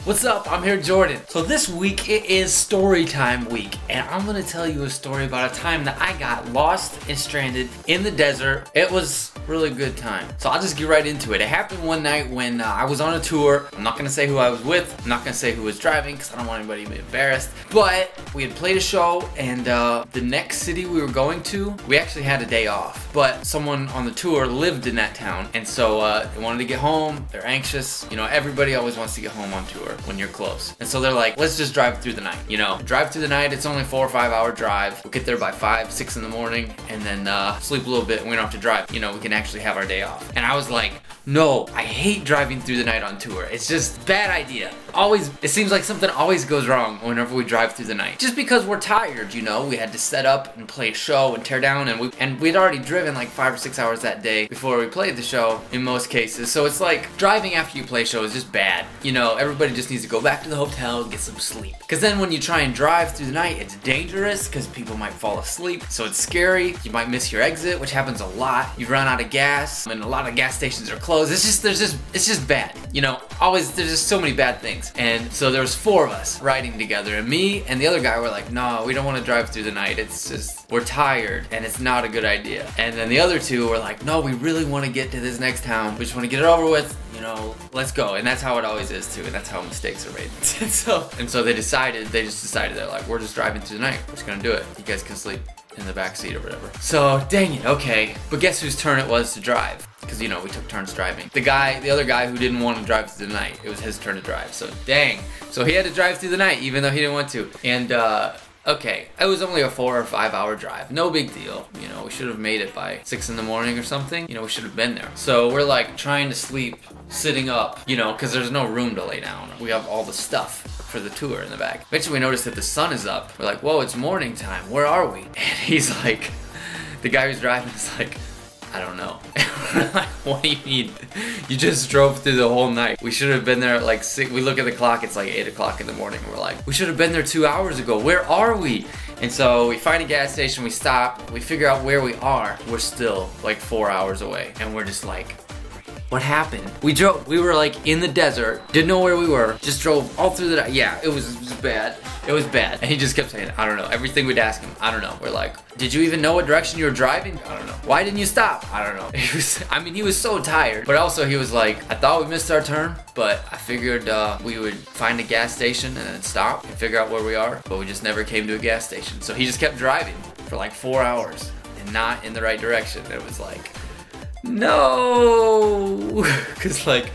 What's up? I'm here, Jordan. So this week it is story time week, and I'm gonna tell you a story about a time that I got lost and stranded in the desert. It was a really good time. So I'll just get right into it. It happened one night when I was on a tour. I'm not gonna say who I was with. I'm not gonna say who was driving because I don't want anybody to be embarrassed. But we had played a show, and the next city we were going to, we actually had a day off. But someone on the tour lived in that town, and so they wanted to get home. They're anxious. You know, everybody always wants to get home on tour when you're close. And so they're like, let's just drive through the night. You know, drive through the night. It's only 4 or 5 hour drive. We'll get there by 5, 6 in the morning, and then sleep a little bit, and we don't have to drive. You know, we can actually have our day off. And I was like, no, I hate driving through the night on tour. It's just a bad idea. Always, it seems like something always goes wrong whenever we drive through the night. Just because we're tired, you know, we had to set up and play a show and tear down, and we'd already driven like 5 or 6 hours that day before we played the show in most cases. So it's like driving after you play a show is just bad. You know, everybody just needs to go back to the hotel and get some sleep. Because then when you try and drive through the night, it's dangerous because people might fall asleep. So it's scary. You might miss your exit, which happens a lot. You run out of gas, and a lot of gas stations are closed. It's just bad. You know, always, there's just so many bad things. And so there was 4 of us riding together, and me and the other guy were like, no, we don't want to drive through the night. It's just, we're tired and it's not a good idea. And then the other 2 were like, no, we really want to get to this next town. We just want to get it over with. You know, let's go. And that's how it always is too, and that's how mistakes are made. and so they just decided, they're like, we're just driving through the night. We're just gonna do it. You guys can sleep in the back seat or whatever. So dang it, okay. But guess whose turn it was to drive? Because, you know, we took turns driving. The other guy who didn't want to drive through the night, it was his turn to drive. So dang. So he had to drive through the night even though he didn't want to. And okay, it was only a 4 or 5 hour drive. No big deal. You know, we should have made it by 6 in the morning or something. You know, we should have been there. So we're like trying to sleep sitting up, you know, because there's no room to lay down. We have all the stuff for the tour in the back. Eventually we noticed that the sun is up. We're like, whoa, it's morning time. Where are we? And he's like, the guy who's driving is like, I don't know. Like, what do you mean? You just drove through the whole night. We should have been there at like 6. We look at the clock, it's like 8 o'clock in the morning. We're like, we should have been there 2 hours ago. Where are we? And so we find a gas station, we stop, we figure out where we are. We're still like 4 hours away. And we're just like, what happened? We were like in the desert, didn't know where we were, just drove all through the night. Yeah, it was bad. It was bad. And he just kept saying, I don't know. Everything we'd ask him, I don't know. We're like, did you even know what direction you were driving? I don't know. Why didn't you stop? I don't know. He was so tired. But also he was like, I thought we missed our turn, but I figured we would find a gas station and then stop and figure out where we are. But we just never came to a gas station. So he just kept driving for like 4 hours and not in the right direction. It was like, no, because like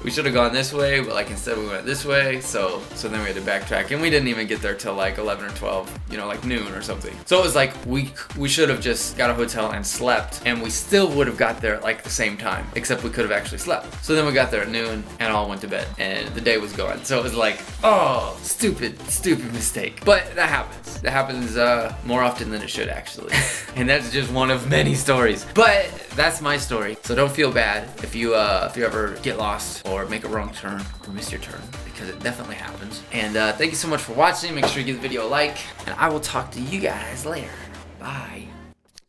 we should have gone this way, but like instead we went this way, so then we had to backtrack, and we didn't even get there till like 11 or 12, you know, like noon or something. So it was like we should have just got a hotel and slept, and we still would have got there at like the same time, except we could have actually slept. So then we got there at noon and all went to bed, and the day was gone. So it was like, oh, stupid mistake. But that happens. That happens more often than it should, actually. And that's just one of many stories. But that's my story. So don't feel bad if you ever get lost or make a wrong turn or miss your turn, because it definitely happens. And thank you so much for watching. Make sure you give the video a like, and I will talk to you guys later. Bye.